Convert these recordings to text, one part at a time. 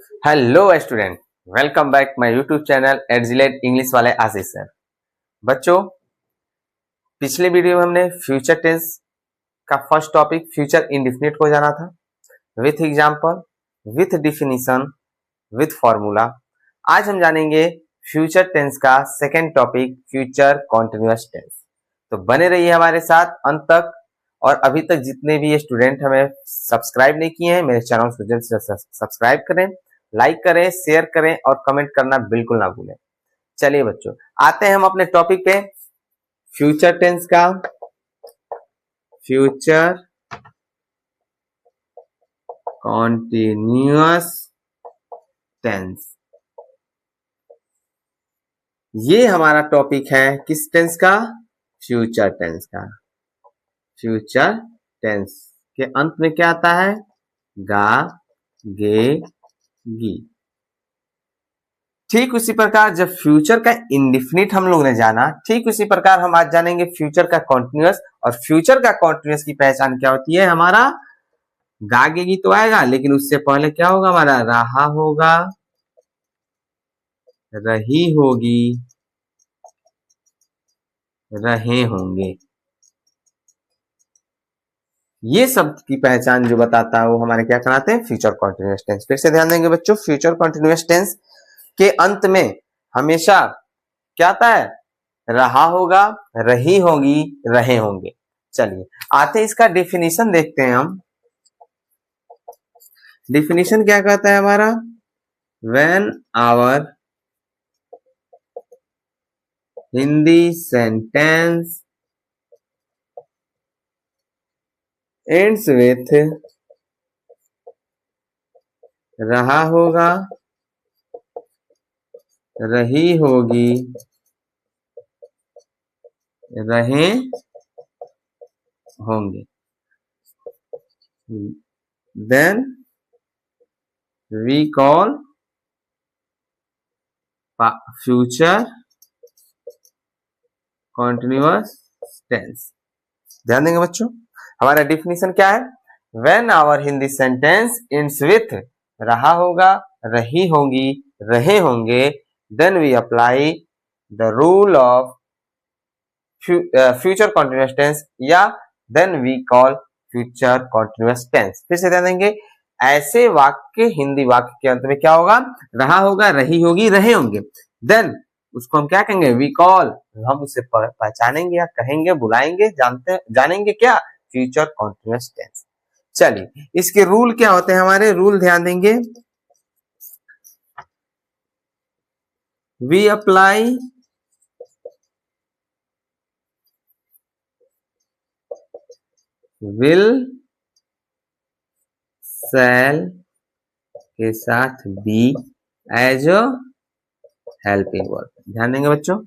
Hello student, welcome back my YouTube channel एडजिलेट English वाले Ashish sir. बच्चों, पिछले वीडियो में हमने फ्यूचर टेंस का फर्स्ट टॉपिक फ्यूचर इंडेफिनिट को जाना था with example, with definition, with formula. आज हम जानेंगे फ्यूचर टेंस का second topic future continuous tense. तो बने रहिए हमारे साथ अंत तक। और अभी तक जितने भी स्टूडेंट हमें सब्सक्राइब नहीं किए हैं, मेरे चैनल को जल्द से सब्सक्राइब करें, लाइक करें, शेयर करें और कमेंट करना बिल्कुल ना भूलें। चलिए बच्चों, आते हैं हम अपने टॉपिक पे फ्यूचर टेंस का। फ्यूचर कॉन्टिन्यूअस टेंस, ये हमारा टॉपिक है किस टेंस का? फ्यूचर टेंस का। फ्यूचर टेंस के अंत में क्या आता है? गा, गे, गी। ठीक उसी प्रकार जब फ्यूचर का इंडेफिनिट हम लोग ने जाना, ठीक उसी प्रकार हम आज जानेंगे फ्यूचर का कॉन्टिन्यूअस। और फ्यूचर का कॉन्टिन्यूअस की पहचान क्या होती है? हमारा गागेगी तो आएगा, लेकिन उससे पहले क्या होगा? हमारा रहा होगा, रही होगी, रहे होंगे। ये सब की पहचान जो बताता है वो हमारे क्या कराते हैं? Future continuous tense. फिर से ध्यान देंगे बच्चों, फ्यूचर कॉन्टिन्यूअस टेंस के अंत में हमेशा क्या आता है? रहा होगा, रही होगी, रहे होंगे। चलिए आते हैं इसका डेफिनेशन देखते हैं हम। डेफिनेशन क्या कहता है हमारा? When our Hindi sentence ends with रहा होगा, रही होगी, रहे होंगे, then we call future continuous tense. ध्यान देंगे बच्चों, हमारा डिफिनीशन क्या है? When our Hindi sentence ends with रहा होगा, रही होगी, रहे होंगे, then we apply the rule of future continuous tense या then we call future continuous tense. फिर से ध्यान देंगे, ऐसे वाक्य हिंदी वाक्य के अंत में क्या होगा? रहा होगा, रही होगी, रहे होंगे, देन उसको हम क्या कहेंगे? वी कॉल, हम उसे पहचानेंगे या कहेंगे, बुलाएंगे, जानेंगे क्या? Future continuous tense. चलिए इसके रूल क्या होते हैं? हमारे रूल ध्यान देंगे, वी अप्लाई विल, शैल के साथ be as a helping verb. ध्यान देंगे बच्चों,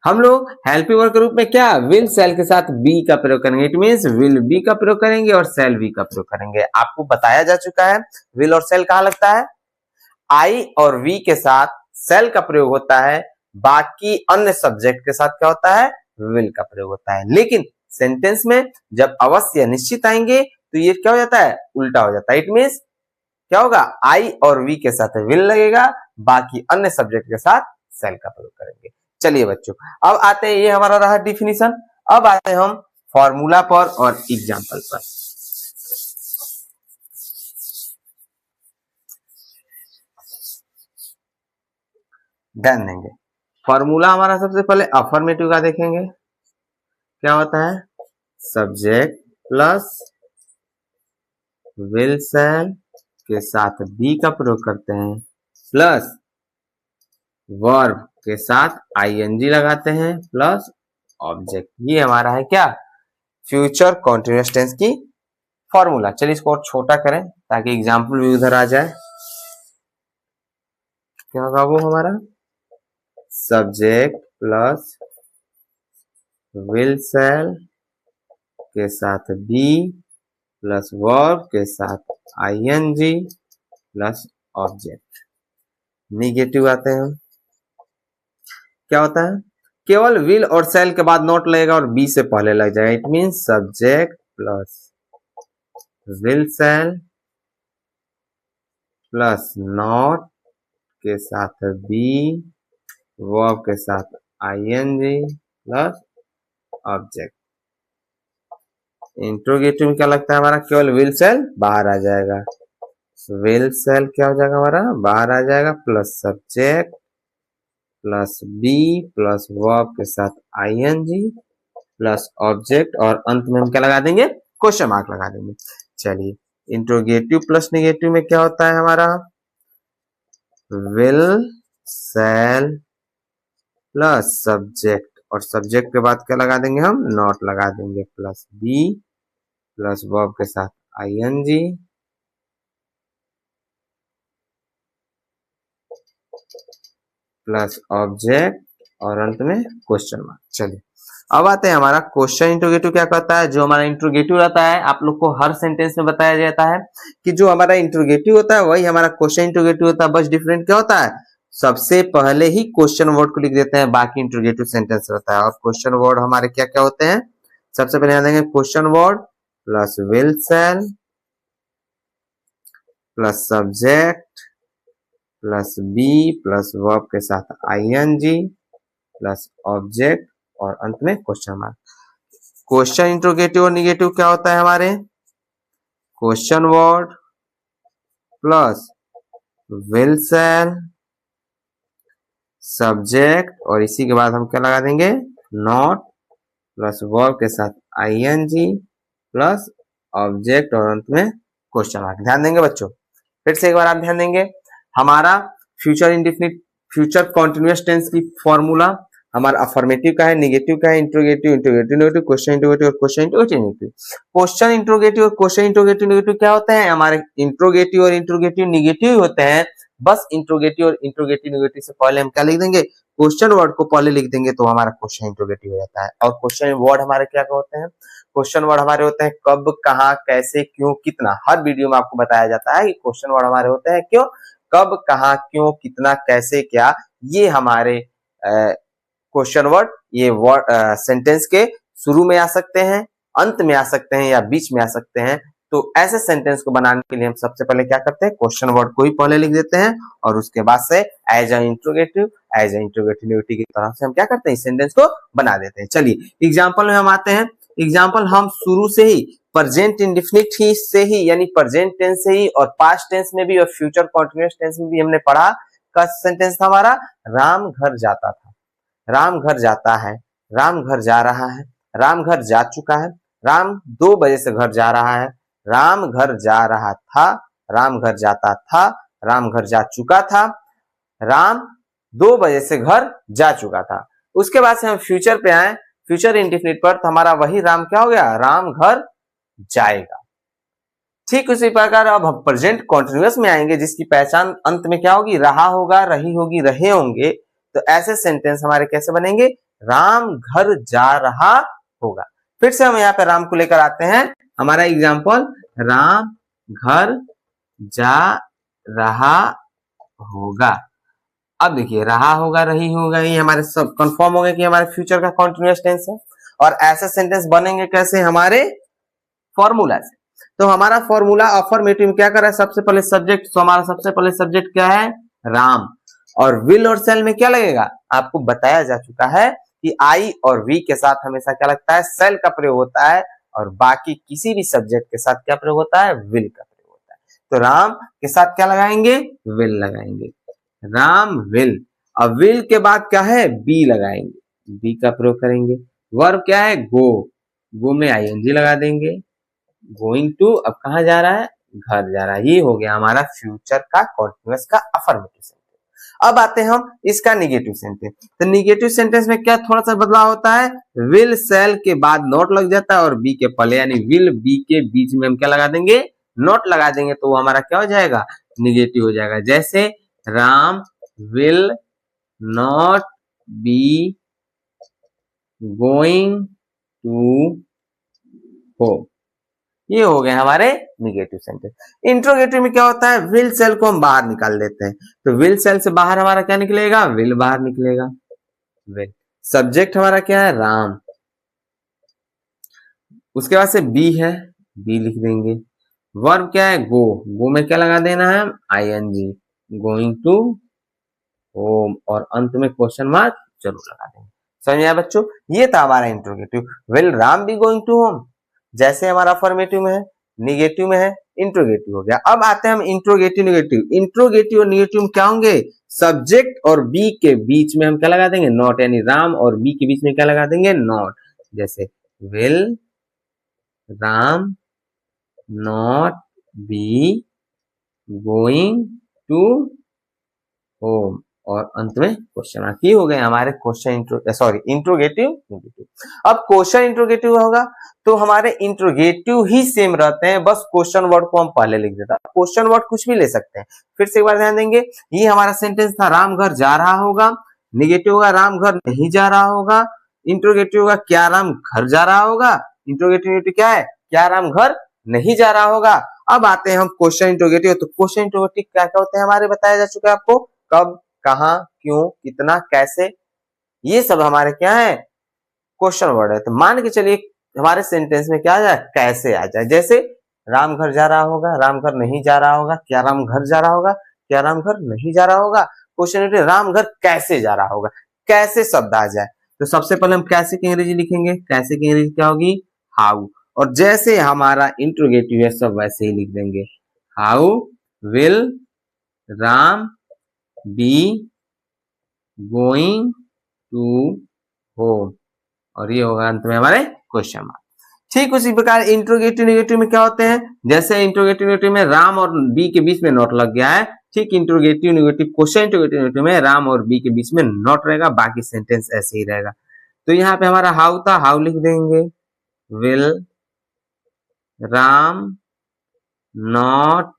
हम लोग हेल्पिंग वर्ब के रूप में क्या? विल शैल के साथ बी का प्रयोग करेंगे। इट मींस विल बी का प्रयोग करेंगे और शैल बी का प्रयोग करेंगे। आपको बताया जा चुका है विल और शैल कहां लगता है? आई और वी के साथ शैल का प्रयोग होता है, बाकी अन्य सब्जेक्ट के साथ क्या होता है? विल का प्रयोग होता है। लेकिन सेंटेंस में जब अवश्य या निश्चित आएंगे तो ये क्या हो जाता है? उल्टा हो जाता है। इट मींस क्या होगा? आई और वी के साथ विल लगेगा, बाकी अन्य सब्जेक्ट के साथ शैल का प्रयोग करेंगे। चलिए बच्चों, अब आते हैं, ये हमारा रहा डिफिनीशन। अब आते हैं हम फॉर्मूला पर और एग्जांपल पर। ध्यान देंगे, फॉर्मूला हमारा सबसे पहले अफर्मेटिव का देखेंगे। क्या होता है? सब्जेक्ट प्लस विल शैल के साथ बी का प्रयोग करते हैं, प्लस वर्ब के साथ आईएनजी लगाते हैं, प्लस ऑब्जेक्ट। ये हमारा है क्या? फ्यूचर कॉन्टिन्यूअस टेंस की फॉर्मूला। चलिए इसको और छोटा करें ताकि एग्जाम्पल भी उधर आ जाए। क्या होगा वो हमारा? सब्जेक्ट प्लस विल शैल के साथ बी प्लस वर्ब के साथ आईएनजी प्लस ऑब्जेक्ट। निगेटिव आते हैं, क्या होता है? केवल विल और शैल के बाद नॉट लगेगा और बी से पहले लग जाएगा। It means subject plus will shell plus not के साथ बी, वर्ब के साथ आईएनजी प्लस ऑब्जेक्ट। इंट्रोगेटिव में क्या लगता है हमारा, केवल विल सेल बाहर आ जाएगा, विल सेल क्या हो जाएगा हमारा, बाहर आ जाएगा, plus subject plus be plus verb के साथ आईएनजी प्लस ऑब्जेक्ट, और अंत में हम क्या लगा देंगे, क्वेश्चन मार्क लगा देंगे। चलिए, इंट्रोगेटिव प्लस नेगेटिव में क्या होता है हमारा, विल सेल प्लस सब्जेक्ट, और सब्जेक्ट के बाद क्या लगा देंगे हम, नॉट लगा देंगे, प्लस बी प्लस वर्ब के साथ आईएनजी प्लस ऑब्जेक्ट, और अंत में क्वेश्चन मार्क। चलिए, अब आते हैं हमारा क्वेश्चन इंट्रोगेटिव क्या कहता है। जो हमारा इंट्रोगेटिव रहता है, आप लोग को हर सेंटेंस में बताया जाता है कि जो हमारा इंट्रोगेटिव होता है वही हमारा क्वेश्चन इंट्रोगेटिव होता है, बस डिफरेंट क्या होता है, सबसे पहले ही क्वेश्चन वर्ड को लिख देते हैं, बाकी इंट्रोगेटिव सेंटेंस रहता है। और क्वेश्चन वर्ड हमारे क्या क्या होते हैं, सबसे पहले यहाँ देंगे question word plus will shall plus subject plus be plus verb के साथ आईएनजी प्लस ऑब्जेक्ट, और अंत में क्वेश्चन मार्क। क्वेश्चन इंट्रोगेटिव और निगेटिव क्या होता है हमारे, question word plus will shall subject, और इसी के बाद हम क्या लगा देंगे, नॉट प्लस वर्ब के साथ आईएनजी प्लस ऑब्जेक्ट, और अंत में क्वेश्चन मार्क। ध्यान देंगे बच्चों, फिर से एक बार आप ध्यान देंगे, हमारा future indefinite future continuous tense की फॉर्मूला हमारा अफर्मेटिव का है, नेगेटिव का है, interrogative, interrogative negative, question interrogative और question interrogative negative. Question interrogative और क्वेश्चन इंट्रोगेटिव नेगेटिव क्या होते हैं, हमारे इंट्रोगेटिव और इंट्रोगेटिव नेगेटिव होते हैं, बस इंट्रोगेटिव और इंट्रोगेटिव नेगेटिव से पहले हम क्या लिख देंगे, क्वेश्चन वर्ड को पहले लिख देंगे तो हमारा क्वेश्चन इंट्रोगेटिव हो जाता है। और क्वेश्चन वर्ड हमारे क्या होते हैं, क्वेश्चन वर्ड हमारे होते हैं कब, कहाँ, कैसे, क्यों, कितना। हर वीडियो में आपको बताया जाता है कि क्वेश्चन वर्ड हमारे होते हैं क्यों, कब, कहाँ, क्यों, कितना, कैसे, क्या, ये हमारे क्वेश्चन वर्ड, ये वर्ड सेंटेंस के शुरू में आ सकते हैं, अंत में आ सकते हैं, या बीच में आ सकते हैं। तो ऐसे सेंटेंस को बनाने के लिए हम सबसे पहले क्या करते हैं, क्वेश्चन वर्ड को ही पहले लिख देते हैं, और उसके बाद से एज अ इंट्रोगेटिव नेगेटिव की तरह से हम क्या करते हैं, सेंटेंस को बना देते हैं। चलिए एग्जाम्पल में हम आते हैं। एग्जाम्पल हम शुरू से ही प्रेजेंट इंडेफिनिट ही से ही, यानी प्रेजेंट टेंस से ही, और पास्ट टेंस में भी और फ्यूचर कॉन्टिन्यूअस टेंस में भी हमने पढ़ा का सेंटेंस था हमारा, राम घर जाता था, राम घर जाता है, राम घर जा रहा है, राम घर जा चुका है, राम 2 बजे से घर जा रहा है, राम घर जा रहा था, राम घर जाता था, राम घर जा चुका था, राम 2 बजे से घर जा चुका था। उसके बाद से हम फ्यूचर पे आए, फ्यूचर इंडेफिनिट पर, तो हमारा वही राम क्या हो गया, राम घर जाएगा। ठीक उसी प्रकार अब हम प्रेजेंट कॉन्टिन्यूअस में आएंगे, जिसकी पहचान अंत में क्या होगी, रहा होगा, रही होगी, रहे होंगे। तो ऐसे सेंटेंस हमारे कैसे बनेंगे, राम घर जा रहा होगा। फिर से हम यहाँ पे राम को लेकर आते हैं, हमारा एग्जाम्पल, राम घर जा रहा होगा। अब देखिए, रहा होगा, रही होगा, ये हमारे सब कंफर्म हो गए कि हमारे फ्यूचर का कॉन्टिन्यूअस टेंस है। और ऐसे सेंटेंस बनेंगे कैसे, हमारे फॉर्मूला से। तो हमारा फॉर्मूला अफर्मेटिव में क्या कर रहा है, सबसे पहले सब्जेक्ट, तो हमारा सबसे पहले सब्जेक्ट क्या है, राम, और विल और सेल में क्या लगेगा, आपको बताया जा चुका है कि आई और वी के साथ हमेशा क्या लगता है, सेल का प्रयोग होता है, और बाकी किसी भी सब्जेक्ट के साथ क्या प्रयोग होता है, विल का प्रयोग होता है। तो राम के साथ क्या लगाएंगे, विल लगाएंगे, राम विल। अब विल के बाद क्या है, बी लगाएंगे, बी का प्रयोग करेंगे। वर्ब क्या है, गो, गो में आईएनजी लगा देंगे, गोइंग टू, अब कहा जा रहा है, घर जा रहा है। ये हो गया हमारा फ्यूचर का कॉन्टिन्यूअस का अफर्मेटिव सेंटेंस। अब आते हैं हम इसका निगेटिव सेंटेंस। तो निगेटिव सेंटेंस में क्या थोड़ा सा बदलाव होता है, विल सेल के बाद नॉट लग जाता है, और बी के पहले, यानी विल बी के बीच में हम क्या लगा देंगे, नॉट लगा देंगे, तो वो हमारा क्या हो जाएगा, निगेटिव हो जाएगा। जैसे Ram will not be going to home. ये हो गए हमारे निगेटिव सेंटेंस। इंट्रोगेटिव में क्या होता है, विल सेल को हम बाहर निकाल देते हैं, तो विल सेल से बाहर हमारा क्या निकलेगा, विल बाहर निकलेगा, विल। सब्जेक्ट हमारा क्या है, राम, उसके बाद से बी है, बी लिख देंगे, वर्ब क्या है? गो। गो में क्या लगा देना है? ING, गोइंग टू होम, और अंत में क्वेश्चन मार्क जरूर लगा देंगे। समझ आया बच्चों? ये था हमारा interrogative. Will Ram be going to home, जैसे हमारा अफर्मेटिव में है, निगेटिव में है, इंट्रोगेटिव हो गया। अब आते हैं हम इंट्रोगेटिव निगेटिव। इंट्रोगेटिव और निगेटिव में क्या होंगे? सब्जेक्ट और बी के बीच में हम क्या लगा देंगे? नॉट, यानी राम और बी के बीच में क्या लगा देंगे? नॉट। जैसे will Ram not be going to home, और अंत में क्वेश्चन मार्क। ये हो गए हमारे क्वेश्चन इंट्रोगेटिव निगेटिव। अब क्वेश्चन इंट्रोगेटिव होगा तो हमारे इंट्रोगेटिव ही सेम रहते हैं, बस क्वेश्चन वर्ड को हम पहले लिख देते हैं। क्वेश्चन वर्ड कुछ भी ले सकते हैं। फिर से एक बार ध्यान देंगे, ये हमारा सेंटेंस था राम घर जा रहा होगा। निगेटिव होगा राम घर नहीं जा रहा होगा। इंट्रोगेटिव होगा क्या राम घर जा रहा होगा। इंट्रोगेटिव क्या है? क्या राम घर नहीं जा रहा होगा। अब आते हैं हम क्वेश्चन इंट्रोगेटिव। तो क्वेश्चन इंट्रोगेटिव क्या क्या होते हैं हमारे बताया जा चुका है आपको। कब, कहां, क्यों, कितना, कैसे, ये सब हमारे क्या है? क्वेश्चन वर्ड है। तो मान के चलिए हमारे सेंटेंस में क्या आ जाए? कैसे आ जाए। जैसे राम घर जा रहा होगा, राम घर नहीं जा रहा होगा, क्या राम घर जा रहा होगा, क्या राम घर नहीं जा रहा होगा। क्वेश्चन राम घर कैसे जा रहा होगा, कैसे शब्द आ जाए। तो सबसे पहले हम कैसे की अंग्रेजी लिखेंगे। कैसे की अंग्रेजी क्या होगी? हाउ। और जैसे हमारा इंट्रोगेटिव है सब वैसे ही लिख देंगे। How will Ram be going to home, और ये होगा अंत में हमारे क्वेश्चन मार्क। ठीक उसी प्रकार इंट्रोगेटिव नेगेटिव में क्या होते हैं? जैसे इंट्रोगेटिव नेगेटिव में राम और बी के बीच में नॉट लग गया है, ठीक interrogative negative question interrogative negative में राम और बी के बीच में नॉट रहेगा, बाकी सेंटेंस ऐसे ही रहेगा। तो यहाँ पे हमारा हाउ था, हाउ लिख देंगे। Will Ram not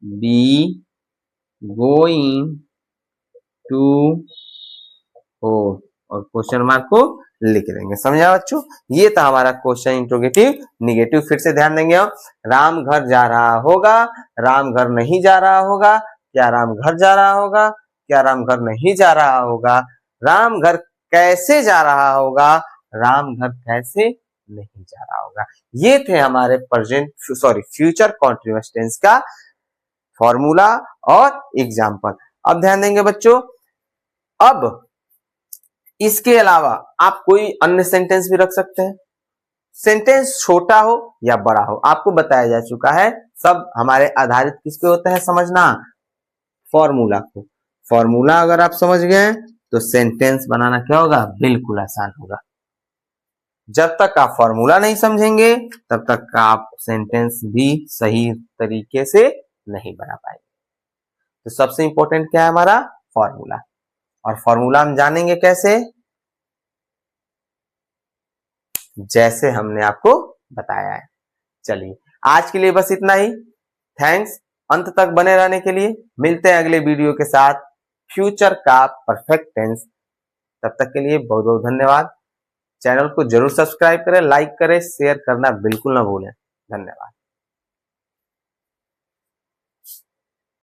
be going to home, और क्वेश्चन मार्क को लिख देंगे। समझा बच्चों? ये था हमारा क्वेश्चन इंट्रोगेटिव निगेटिव। फिर से ध्यान देंगे हम, राम घर जा रहा होगा, राम घर नहीं जा रहा होगा, क्या राम घर जा रहा होगा, क्या राम घर नहीं जा रहा होगा, राम घर कैसे जा रहा होगा, राम घर कैसे नहीं जा रहा होगा। ये थे हमारे फ्यूचर कॉन्टिन्यूअस टेंस का फॉर्मूला और एग्जाम्पल। अब ध्यान देंगे बच्चों, अब इसके अलावा आप कोई अन्य सेंटेंस भी रख सकते हैं। सेंटेंस छोटा हो या बड़ा हो आपको बताया जा चुका है। सब हमारे आधारित किस पे होता है समझना? फॉर्मूला को। फॉर्मूला अगर आप समझ गए तो सेंटेंस बनाना क्या होगा? बिल्कुल आसान होगा। जब तक आप फॉर्मूला नहीं समझेंगे तब तक आप सेंटेंस भी सही तरीके से नहीं बना पाएंगे। तो सबसे इंपॉर्टेंट क्या है हमारा? फॉर्मूला। और फॉर्मूला हम जानेंगे कैसे? जैसे हमने आपको बताया है। चलिए आज के लिए बस इतना ही। थैंक्स अंत तक बने रहने के लिए। मिलते हैं अगले वीडियो के साथ फ्यूचर का परफेक्ट टेंस। तब तक के लिए बहुत बहुत धन्यवाद। चैनल को जरूर सब्सक्राइब करें, लाइक करें, शेयर करना बिल्कुल ना भूलें। धन्यवाद।